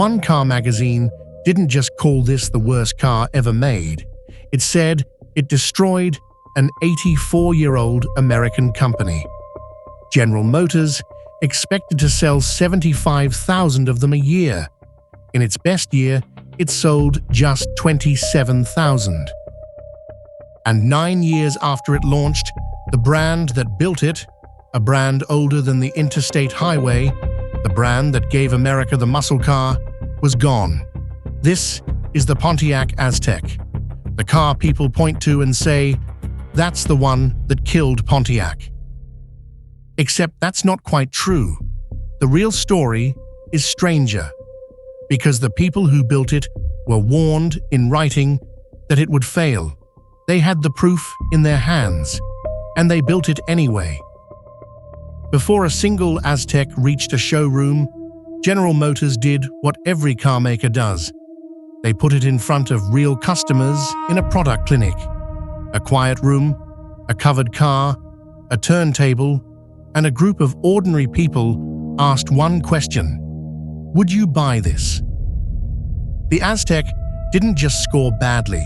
One car magazine didn't just call this the worst car ever made. It said it destroyed an 84-year-old American company. General Motors expected to sell 75,000 of them a year. In its best year, it sold just 27,000. And 9 years after it launched, the brand that built it, a brand older than the interstate highway, the brand that gave America the muscle car, was gone. This is the Pontiac Aztek, the car people point to and say, "That's the one that killed Pontiac." Except that's not quite true. The real story is stranger, because the people who built it were warned in writing that it would fail. They had the proof in their hands, and they built it anyway. Before a single Aztek reached a showroom, General Motors did what every car maker does. They put it in front of real customers in a product clinic. A quiet room, a covered car, a turntable, and a group of ordinary people asked one question: would you buy this? The Aztek didn't just score badly.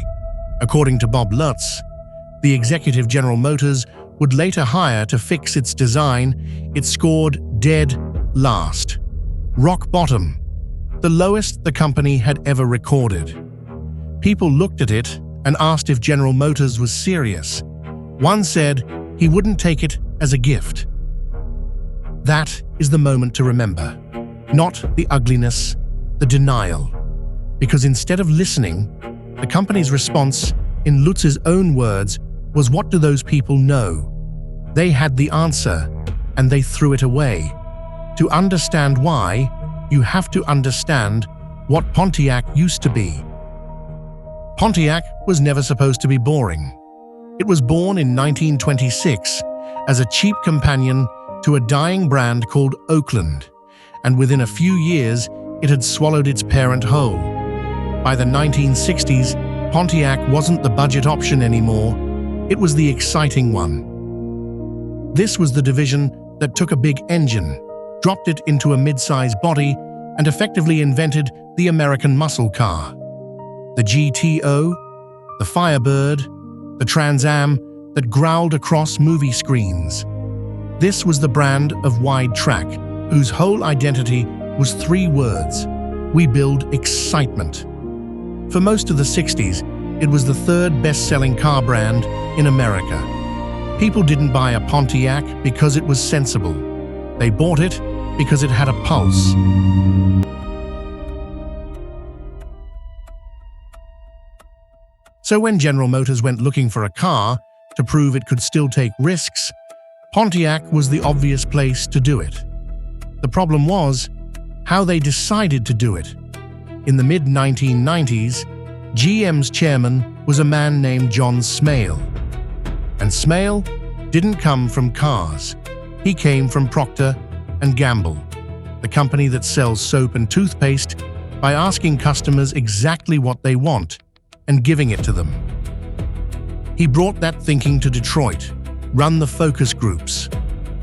According to Bob Lutz, the executive General Motors would later hire to fix its design, it scored dead last. Rock bottom, the lowest the company had ever recorded. People looked at it and asked if General Motors was serious. One said he wouldn't take it as a gift. That is the moment to remember, not the ugliness, the denial. Because instead of listening, the company's response, in Lutz's own words, was, "What do those people know?" They had the answer, and they threw it away. To understand why, you have to understand what Pontiac used to be. Pontiac was never supposed to be boring. It was born in 1926 as a cheap companion to a dying brand called Oakland, and within a few years, it had swallowed its parent whole. By the 1960s, Pontiac wasn't the budget option anymore, it was the exciting one. This was the division that took a big engine, dropped it into a mid-sized body, and effectively invented the American muscle car. The GTO, the Firebird, the Trans Am that growled across movie screens. This was the brand of wide track, whose whole identity was 3 words: we build excitement. For most of the 60s, it was the 3rd best-selling car brand in America. People didn't buy a Pontiac because it was sensible. They bought it because it had a pulse. So when General Motors went looking for a car to prove it could still take risks, Pontiac was the obvious place to do it. The problem was how they decided to do it. In the mid-1990s, GM's chairman was a man named John Smale. And Smale didn't come from cars. He came from Procter & Gamble, the company that sells soap and toothpaste, by asking customers exactly what they want and giving it to them. He brought that thinking to Detroit, run the focus groups,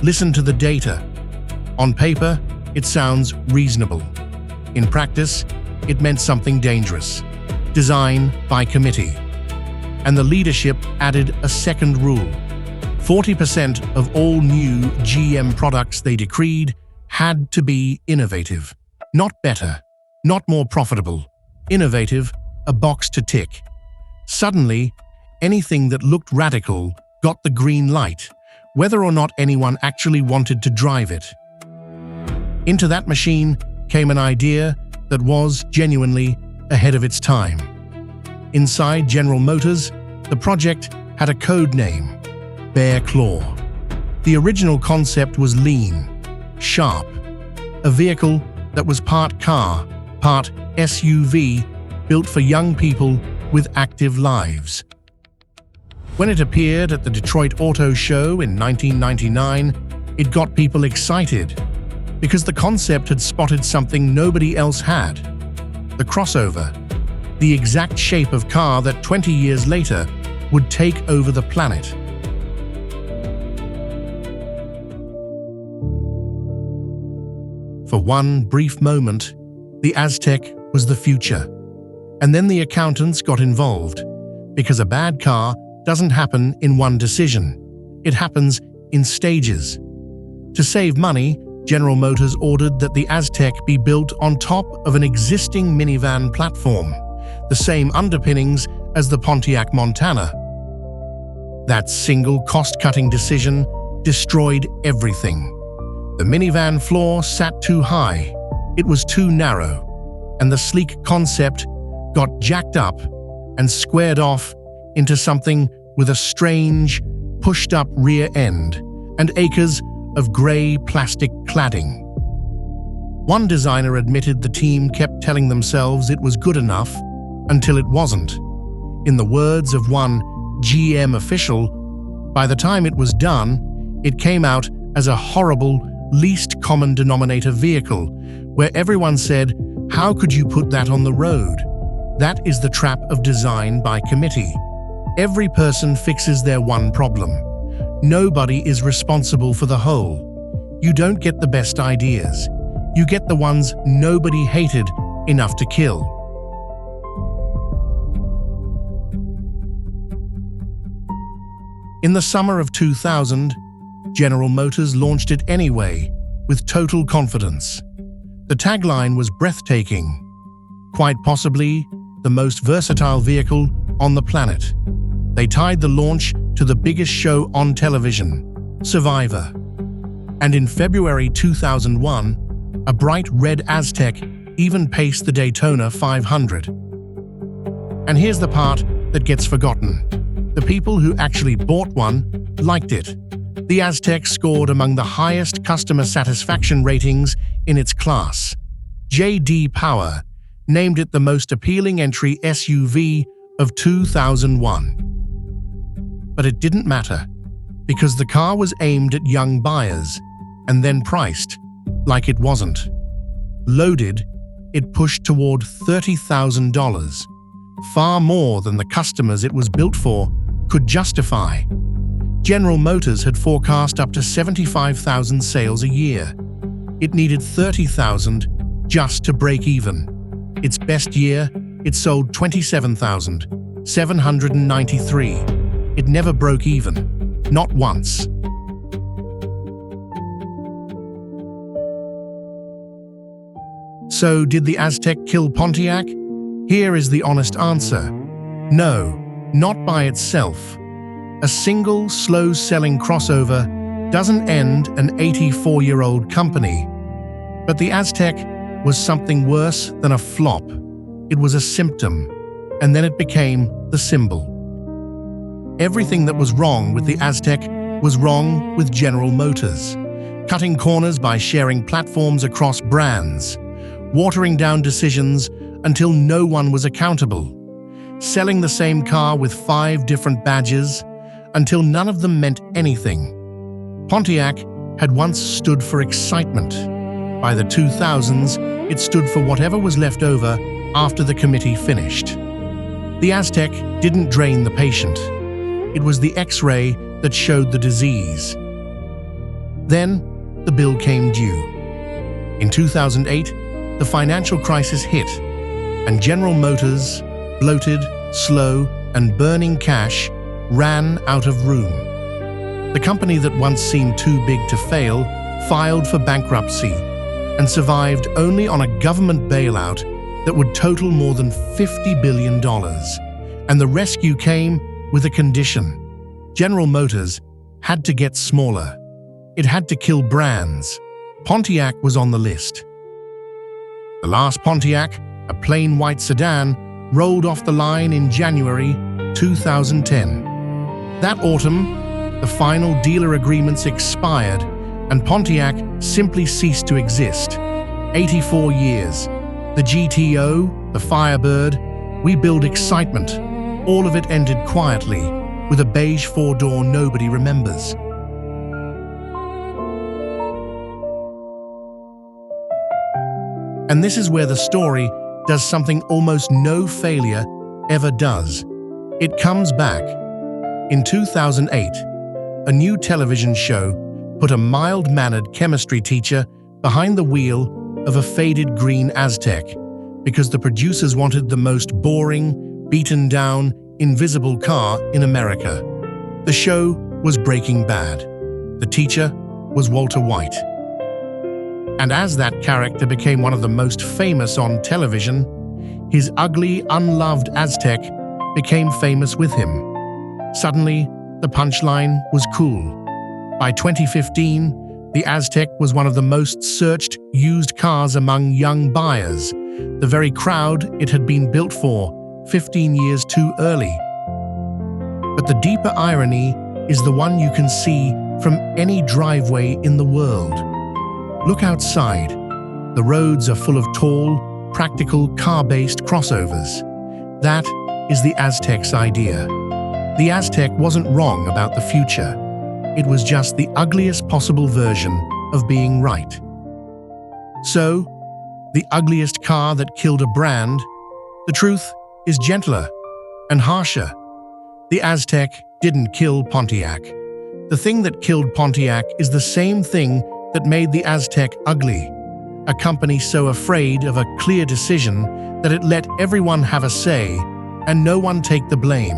listen to the data. On paper, it sounds reasonable. In practice, it meant something dangerous: design by committee. And the leadership added a second rule. 40% of all new GM products they decreed had to be innovative. Not better, not more profitable. Innovative, a box to tick. Suddenly, anything that looked radical got the green light, whether or not anyone actually wanted to drive it. Into that machine came an idea that was genuinely ahead of its time. Inside General Motors, the project had a code name: Bear Claw. The original concept was lean, sharp, a vehicle that was part car, part SUV, built for young people with active lives. When it appeared at the Detroit Auto Show in 1999, it got people excited because the concept had spotted something nobody else had: the crossover, the exact shape of car that 20 years later would take over the planet. For one brief moment, The Aztek was the future. And then the accountants got involved, because a bad car doesn't happen in one decision. It happens in stages. To save money, General Motors ordered that the Aztek be built on top of an existing minivan platform, the same underpinnings as the Pontiac Montana. That single cost-cutting decision destroyed everything. The minivan floor sat too high, it was too narrow, and the sleek concept got jacked up and squared off into something with a strange, pushed-up rear end and acres of grey plastic cladding. One designer admitted the team kept telling themselves it was good enough until it wasn't. In the words of one GM official, by the time it was done, it came out as a horrible, least common denominator vehicle, where everyone said, "How could you put that on the road?" That is the trap of design by committee. Every person fixes their one problem. Nobody is responsible for the whole. You don't get the best ideas. You get the ones nobody hated enough to kill. In the summer of 2000, General Motors launched it anyway, with total confidence. The tagline was breathtaking, quite possibly the most versatile vehicle on the planet. They tied the launch to the biggest show on television, Survivor. And in February 2001, a bright red Aztek even paced the Daytona 500. And here's the part that gets forgotten. The people who actually bought one liked it. The Aztek scored among the highest customer satisfaction ratings in its class. J.D. Power named it the most appealing entry SUV of 2001. But it didn't matter, because the car was aimed at young buyers and then priced like it wasn't. Loaded, it pushed toward $30,000, far more than the customers it was built for could justify. General Motors had forecast up to 75,000 sales a year. It needed 30,000 just to break even. Its best year, it sold 27,793. It never broke even, not once. So, did the Aztek kill Pontiac? Here is the honest answer. No, not by itself. A single, slow-selling crossover doesn't end an 84-year-old company. But the Aztek was something worse than a flop. It was a symptom, and then it became the symbol. Everything that was wrong with the Aztek was wrong with General Motors. Cutting corners by sharing platforms across brands, watering down decisions until no one was accountable, selling the same car with 5 different badges until none of them meant anything. Pontiac had once stood for excitement. By the 2000s, it stood for whatever was left over after the committee finished. The Aztek didn't drain the patient. It was the X-ray that showed the disease. Then, the bill came due. In 2008, the financial crisis hit, and General Motors, bloated, slow, and burning cash, ran out of room. The company that once seemed too big to fail filed for bankruptcy and survived only on a government bailout that would total more than $50 billion. And the rescue came with a condition. General Motors had to get smaller. It had to kill brands. Pontiac was on the list. The last Pontiac, a plain white sedan, rolled off the line in January 2010. That autumn, the final dealer agreements expired and Pontiac simply ceased to exist. 84 years. The GTO, the Firebird, we build excitement. All of it ended quietly, with a beige 4-door nobody remembers. And this is where the story does something almost no failure ever does. It comes back. In 2008, a new television show put a mild-mannered chemistry teacher behind the wheel of a faded green Aztek because the producers wanted the most boring, beaten-down, invisible car in America. The show was Breaking Bad. The teacher was Walter White. And as that character became one of the most famous on television, his ugly, unloved Aztek became famous with him. Suddenly, the punchline was cool. By 2015, the Aztek was one of the most searched used cars among young buyers, the very crowd it had been built for 15 years too early. But the deeper irony is the one you can see from any driveway in the world. Look outside. The roads are full of tall, practical, car-based crossovers. That is the Aztek's idea. The Aztek wasn't wrong about the future. It was just the ugliest possible version of being right. So, the ugliest car that killed a brand, the truth is gentler and harsher. The Aztek didn't kill Pontiac. The thing that killed Pontiac is the same thing that made the Aztek ugly. A company so afraid of a clear decision that it let everyone have a say and no one take the blame.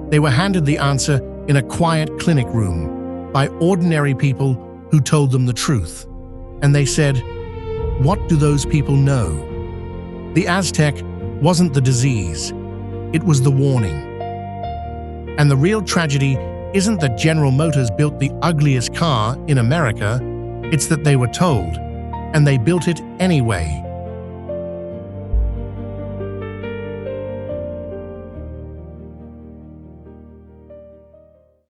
They were handed the answer in a quiet clinic room by ordinary people who told them the truth. And they said, "What do those people know?" The Aztek wasn't the disease. It was the warning. And the real tragedy isn't that General Motors built the ugliest car in America, it's that they were told, and they built it anyway.